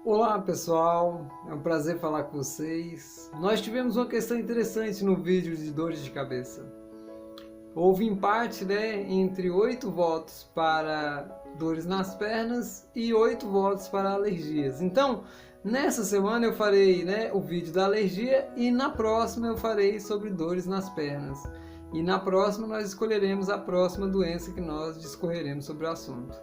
Olá pessoal, é um prazer falar com vocês. Nós tivemos uma questão interessante no vídeo de dores de cabeça. Houve empate, entre 8 votos para dores nas pernas e 8 votos para alergias. Então, nessa semana eu farei, o vídeo da alergia e na próxima eu farei sobre dores nas pernas. E na próxima nós escolheremos a próxima doença que nós discorreremos sobre o assunto.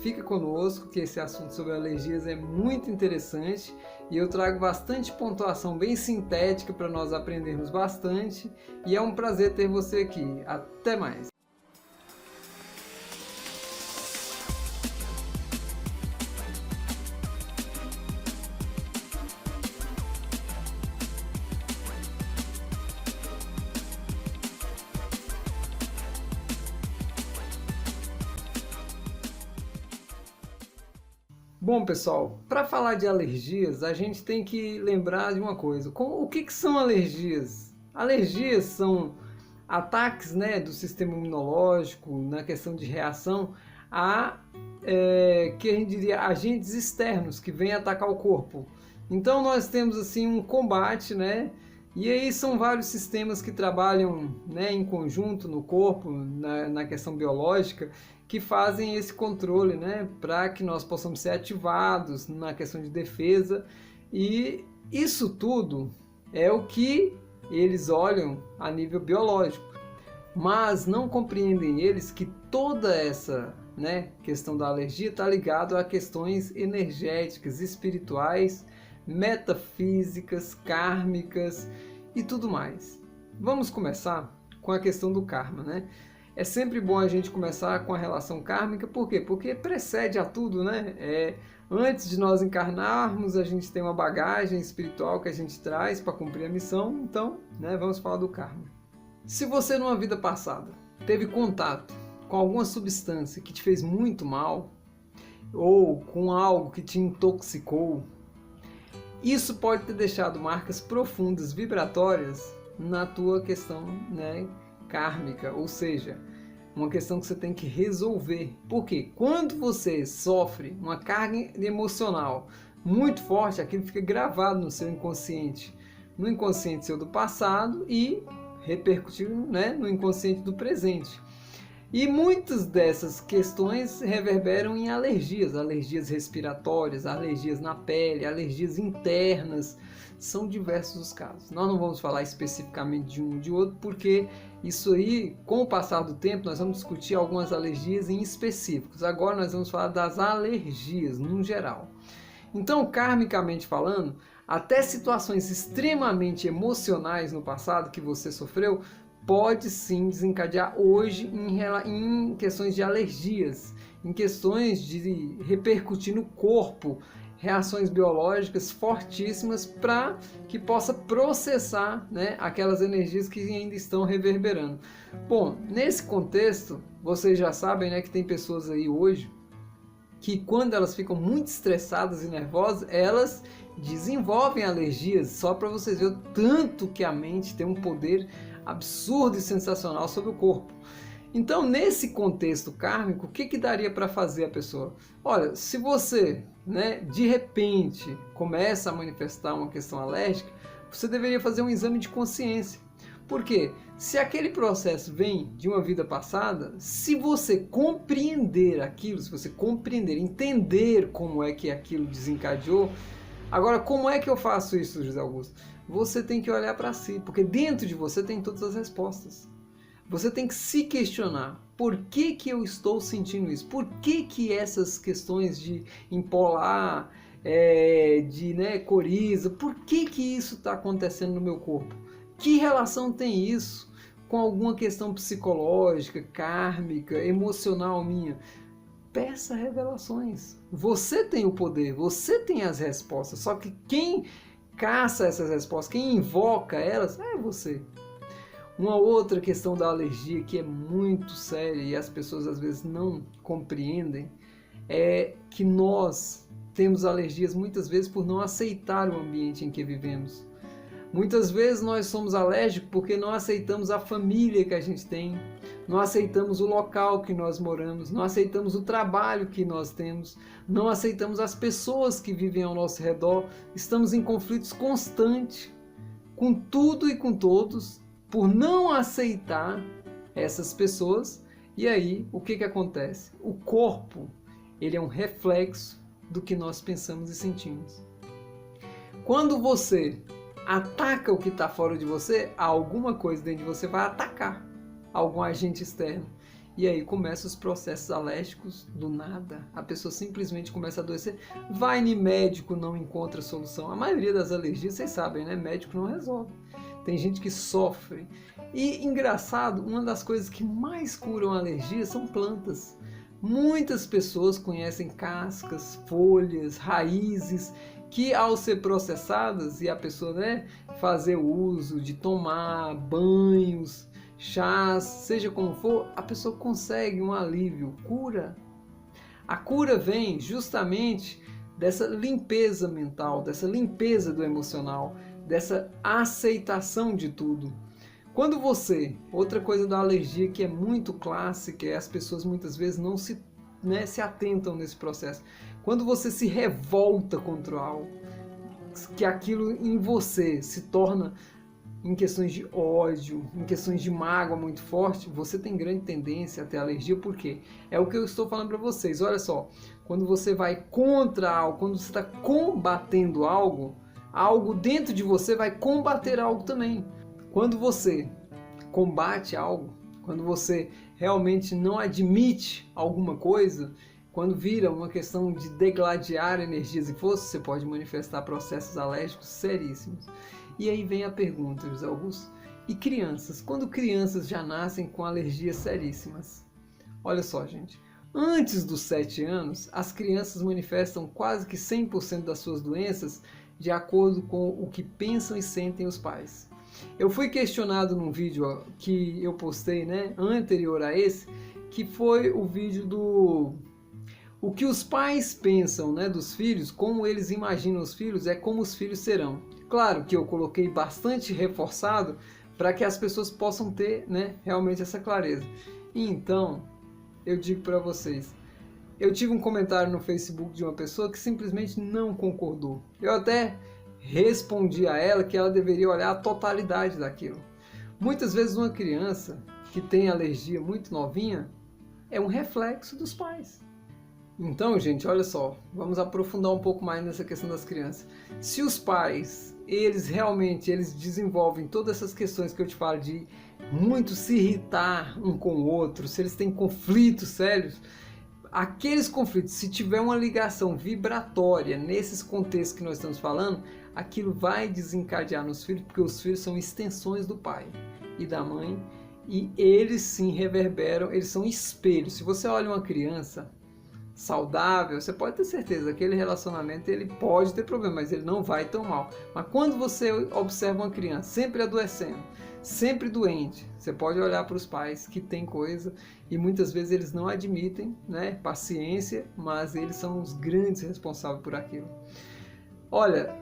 Fica conosco que esse assunto sobre alergias é muito interessante e eu trago bastante pontuação bem sintética para nós aprendermos bastante e é um prazer ter você aqui. Até mais! Bom pessoal, para falar de alergias, a gente tem que lembrar de uma coisa. O que são alergias? Alergias são ataques do sistema imunológico na questão de reação a que a gente diria agentes externos que vêm atacar o corpo. Então nós temos assim um combate, e aí são vários sistemas que trabalham em conjunto no corpo, na questão biológica, que fazem esse controle, para que nós possamos ser ativados na questão de defesa. E isso tudo é o que eles olham a nível biológico, mas não compreendem eles que toda essa questão da alergia está ligada a questões energéticas, espirituais, metafísicas, kármicas e tudo mais. Vamos começar com a questão do karma, É sempre bom a gente começar com a relação kármica, por quê? Porque precede a tudo, Antes de nós encarnarmos, a gente tem uma bagagem espiritual que a gente traz para cumprir a missão, então, vamos falar do karma. Se você numa vida passada teve contato com alguma substância que te fez muito mal, ou com algo que te intoxicou, isso pode ter deixado marcas profundas, vibratórias, na tua questão, kármica, ou seja, uma questão que você tem que resolver. Porque quando você sofre uma carga emocional muito forte, aquilo fica gravado no seu inconsciente, no inconsciente seu do passado e repercutindo, no inconsciente do presente. E muitas dessas questões reverberam em alergias, alergias respiratórias, alergias na pele, alergias internas, são diversos os casos. Nós não vamos falar especificamente de um ou de outro, porque isso aí, com o passar do tempo, nós vamos discutir algumas alergias em específicos. Agora nós vamos falar das alergias, no geral. Então, karmicamente falando, até situações extremamente emocionais no passado que você sofreu, pode sim desencadear hoje em questões de alergias, em questões de repercutir no corpo, reações biológicas fortíssimas para que possa processar aquelas energias que ainda estão reverberando. Bom, nesse contexto, vocês já sabem que tem pessoas aí hoje que quando elas ficam muito estressadas e nervosas, elas desenvolvem alergias, só para vocês verem o tanto que a mente tem um poder absurdo e sensacional sobre o corpo. Então, nesse contexto kármico, o que daria para fazer a pessoa? Olha, se você, de repente, começa a manifestar uma questão alérgica, você deveria fazer um exame de consciência. Por quê? Se aquele processo vem de uma vida passada, se você compreender aquilo, se você compreender, entender como é que aquilo desencadeou. Agora, como é que eu faço isso, José Augusto? Você tem que olhar para si, porque dentro de você tem todas as respostas. Você tem que se questionar, por que eu estou sentindo isso? Por que essas questões de empolar, de coriza, por que isso está acontecendo no meu corpo? Que relação tem isso com alguma questão psicológica, kármica, emocional minha? Peça revelações. Você tem o poder, você tem as respostas, só que quem caça essas respostas, quem invoca elas, é você. Uma outra questão da alergia que é muito séria e as pessoas às vezes não compreendem é que nós temos alergias muitas vezes por não aceitar o ambiente em que vivemos. Muitas vezes nós somos alérgicos porque não aceitamos a família que a gente tem, não aceitamos o local que nós moramos, não aceitamos o trabalho que nós temos, não aceitamos as pessoas que vivem ao nosso redor, estamos em conflitos constantes com tudo e com todos por não aceitar essas pessoas. E aí, o que acontece? O corpo, ele é um reflexo do que nós pensamos e sentimos. Quando você ataca o que está fora de você, alguma coisa dentro de você vai atacar algum agente externo. E aí começam os processos alérgicos do nada. A pessoa simplesmente começa a adoecer. Vai no médico, não encontra solução. A maioria das alergias, vocês sabem, né? Médico não resolve. Tem gente que sofre. E engraçado, uma das coisas que mais curam a alergia são plantas. Muitas pessoas conhecem cascas, folhas, raízes, que ao ser processadas e a pessoa, né, fazer uso de tomar banhos, chás, seja como for, a pessoa consegue um alívio, cura. A cura vem justamente dessa limpeza mental, dessa limpeza do emocional, dessa aceitação de tudo. Quando você, outra coisa da alergia que é muito clássica, é as pessoas muitas vezes não se atentam nesse processo. Quando você se revolta contra algo, que aquilo em você se torna em questões de ódio, em questões de mágoa muito forte, você tem grande tendência a ter alergia. Por quê? É o que eu estou falando para vocês. Olha só, quando você vai contra algo, quando você está combatendo algo, algo dentro de você vai combater algo também. Quando você combate algo, quando você realmente não admite alguma coisa, quando vira uma questão de degladiar energias e forças, você pode manifestar processos alérgicos seríssimos. E aí vem a pergunta, José Augusto, e crianças? Quando crianças já nascem com alergias seríssimas? Olha só, gente, antes dos 7 anos, as crianças manifestam quase que 100% das suas doenças de acordo com o que pensam e sentem os pais. Eu fui questionado num vídeo que eu postei, anterior a esse, que foi o vídeo do... O que os pais pensam, dos filhos, como eles imaginam os filhos, é como os filhos serão. Claro que eu coloquei bastante reforçado para que as pessoas possam ter, realmente essa clareza. E então, eu digo para vocês, eu tive um comentário no Facebook de uma pessoa que simplesmente não concordou. Eu até respondi a ela que ela deveria olhar a totalidade daquilo. Muitas vezes uma criança que tem alergia muito novinha é um reflexo dos pais. Então, gente, olha só, vamos aprofundar um pouco mais nessa questão das crianças. Se os pais, eles desenvolvem todas essas questões que eu te falo de muito se irritar um com o outro, se eles têm conflitos sérios, aqueles conflitos, se tiver uma ligação vibratória nesses contextos que nós estamos falando, aquilo vai desencadear nos filhos, porque os filhos são extensões do pai e da mãe, e eles sim reverberam, eles são espelhos. Se você olha uma criança saudável, você pode ter certeza que aquele relacionamento ele pode ter problema, mas ele não vai tão mal. Mas quando você observa uma criança sempre adoecendo, sempre doente, você pode olhar para os pais que tem coisa e muitas vezes eles não admitem, paciência, mas eles são os grandes responsáveis por aquilo. Olha,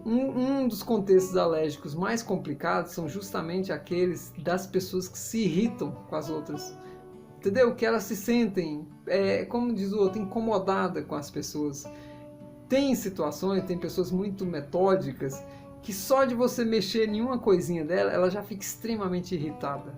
um dos contextos alérgicos mais complicados são justamente aqueles das pessoas que se irritam com as outras. Entendeu? Que elas se sentem, como diz o outro, incomodada com as pessoas. Tem situações, tem pessoas muito metódicas, que só de você mexer em uma coisinha dela, ela já fica extremamente irritada.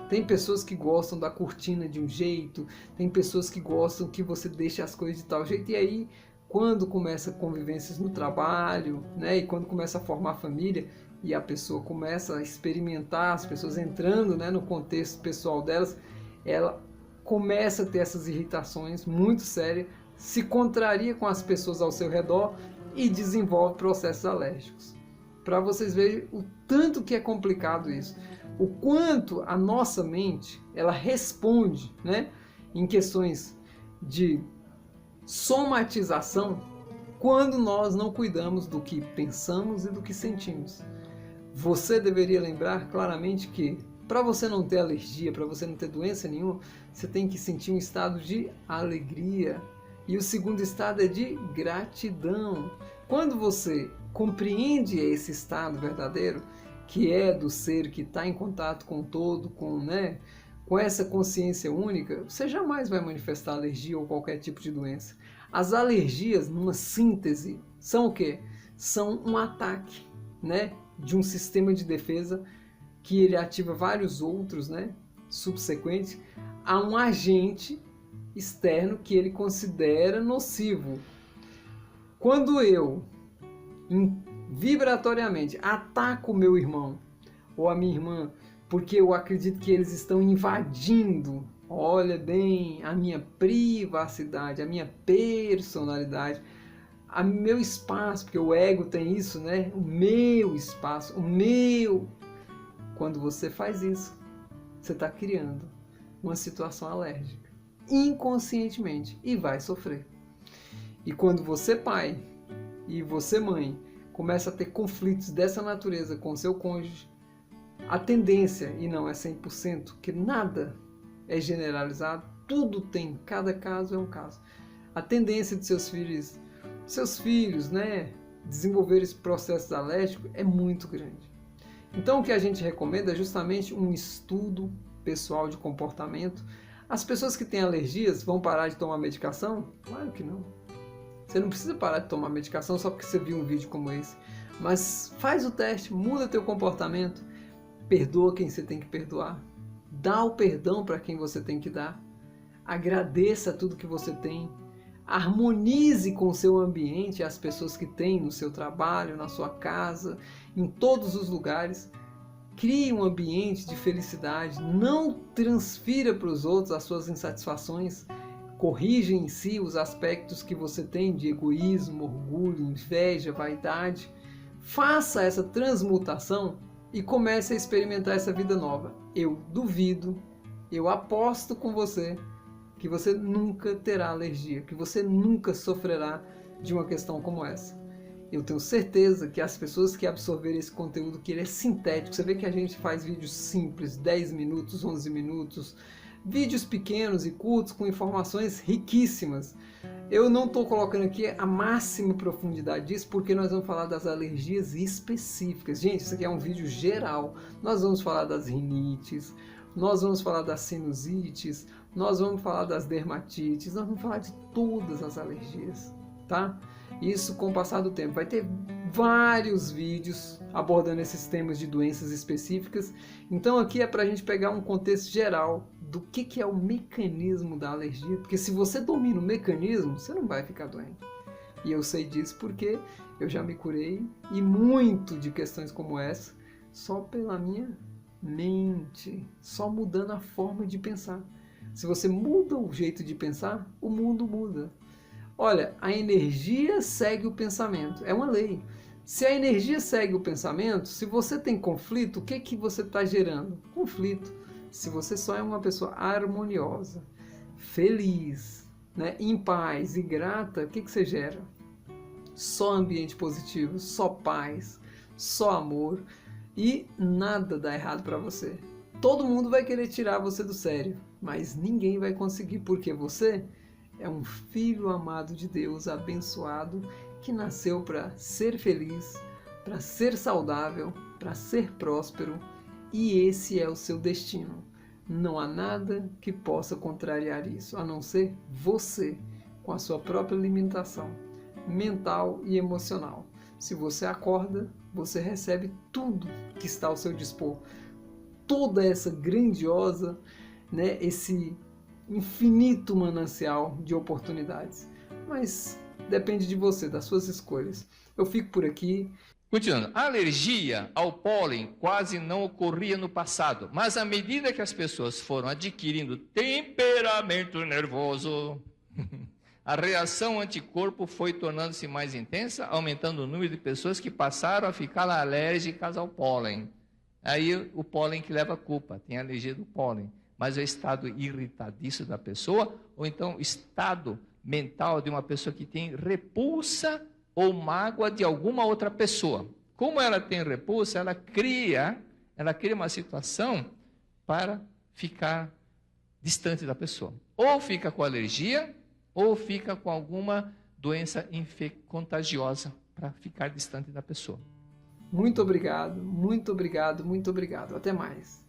Tem pessoas que gostam da cortina de um jeito, tem pessoas que gostam que você deixe as coisas de tal jeito, e aí, quando começa convivências no trabalho, e quando começa a formar família, e a pessoa começa a experimentar, as pessoas entrando, no contexto pessoal delas, ela começa a ter essas irritações muito sérias, se contraria com as pessoas ao seu redor e desenvolve processos alérgicos. Para vocês verem o tanto que é complicado isso, o quanto a nossa mente ela responde, em questões de somatização, quando nós não cuidamos do que pensamos e do que sentimos. Você deveria lembrar claramente que para você não ter alergia, para você não ter doença nenhuma, você tem que sentir um estado de alegria. E o segundo estado é de gratidão. Quando você compreende esse estado verdadeiro, que é do ser que está em contato com o todo, com com essa consciência única, você jamais vai manifestar alergia ou qualquer tipo de doença. As alergias, numa síntese, são o quê? São um ataque, né, de um sistema de defesa que ele ativa vários outros, né, subsequentes, a um agente externo que ele considera nocivo. Quando eu, vibratoriamente, ataco o meu irmão ou a minha irmã, porque eu acredito que eles estão invadindo, olha bem, a minha privacidade, a minha personalidade, o meu espaço, porque o ego tem isso, né? O meu espaço, o meu. Quando você faz isso, você está criando uma situação alérgica, inconscientemente, e vai sofrer. E quando você, pai, e você, mãe, começa a ter conflitos dessa natureza com seu cônjuge, a tendência, e não é 100%, que nada é generalizado, tudo tem, cada caso é um caso. A tendência de seus filhos, né, desenvolver esse processo alérgico é muito grande. Então o que a gente recomenda é justamente um estudo pessoal de comportamento. As pessoas que têm alergias vão parar de tomar medicação? Claro que não. Você não precisa parar de tomar medicação só porque você viu um vídeo como esse. Mas faz o teste, muda teu comportamento, perdoa quem você tem que perdoar, dá o perdão para quem você tem que dar, agradeça tudo que você tem, harmonize com o seu ambiente, as pessoas que tem no seu trabalho, na sua casa, em todos os lugares. Crie um ambiente de felicidade, não transfira para os outros as suas insatisfações, corrija em si os aspectos que você tem de egoísmo, orgulho, inveja, vaidade. Faça essa transmutação e comece a experimentar essa vida nova. Eu duvido, eu aposto com você que você nunca terá alergia, que você nunca sofrerá de uma questão como essa. Eu tenho certeza que as pessoas que absorverem esse conteúdo, que ele é sintético, você vê que a gente faz vídeos simples, 10 minutos, 11 minutos, vídeos pequenos e curtos com informações riquíssimas. Eu não estou colocando aqui a máxima profundidade disso, porque nós vamos falar das alergias específicas. Gente, isso aqui é um vídeo geral. Nós vamos falar das rinites, nós vamos falar das sinusites, nós vamos falar das dermatites, nós vamos falar de todas as alergias, tá? Isso com o passar do tempo. Vai ter vários vídeos abordando esses temas de doenças específicas. Então aqui é para a gente pegar um contexto geral do que é o mecanismo da alergia. Porque se você domina o mecanismo, você não vai ficar doente. E eu sei disso porque eu já me curei, e muito de questões como essa, só pela minha mente, só mudando a forma de pensar. Se você muda o jeito de pensar, o mundo muda. Olha, a energia segue o pensamento, é uma lei. Se a energia segue o pensamento, se você tem conflito, o que você está gerando? Conflito. Se você só é uma pessoa harmoniosa, feliz, né, em paz e grata, o que você gera? Só ambiente positivo, só paz, só amor, e nada dá errado para você. Todo mundo vai querer tirar você do sério, mas ninguém vai conseguir, porque você é um filho amado de Deus, abençoado, que nasceu para ser feliz, para ser saudável, para ser próspero, e esse é o seu destino. Não há nada que possa contrariar isso, a não ser você, com a sua própria limitação mental e emocional. Se você acorda, você recebe tudo que está ao seu dispor. Toda essa grandiosa, né, esse infinito manancial de oportunidades. Mas depende de você, das suas escolhas. Eu fico por aqui. Continuando, a alergia ao pólen quase não ocorria no passado, mas à medida que as pessoas foram adquirindo temperamento nervoso, a reação anticorpo foi tornando-se mais intensa, aumentando o número de pessoas que passaram a ficar alérgicas ao pólen. Aí o pólen que leva a culpa, tem alergia do pólen, mas é o estado irritadiço da pessoa, ou então estado mental de uma pessoa que tem repulsa ou mágoa de alguma outra pessoa. Como ela tem repulsa, ela cria uma situação para ficar distante da pessoa. Ou fica com alergia, ou fica com alguma doença contagiosa para ficar distante da pessoa. Muito obrigado, muito obrigado, muito obrigado. Até mais.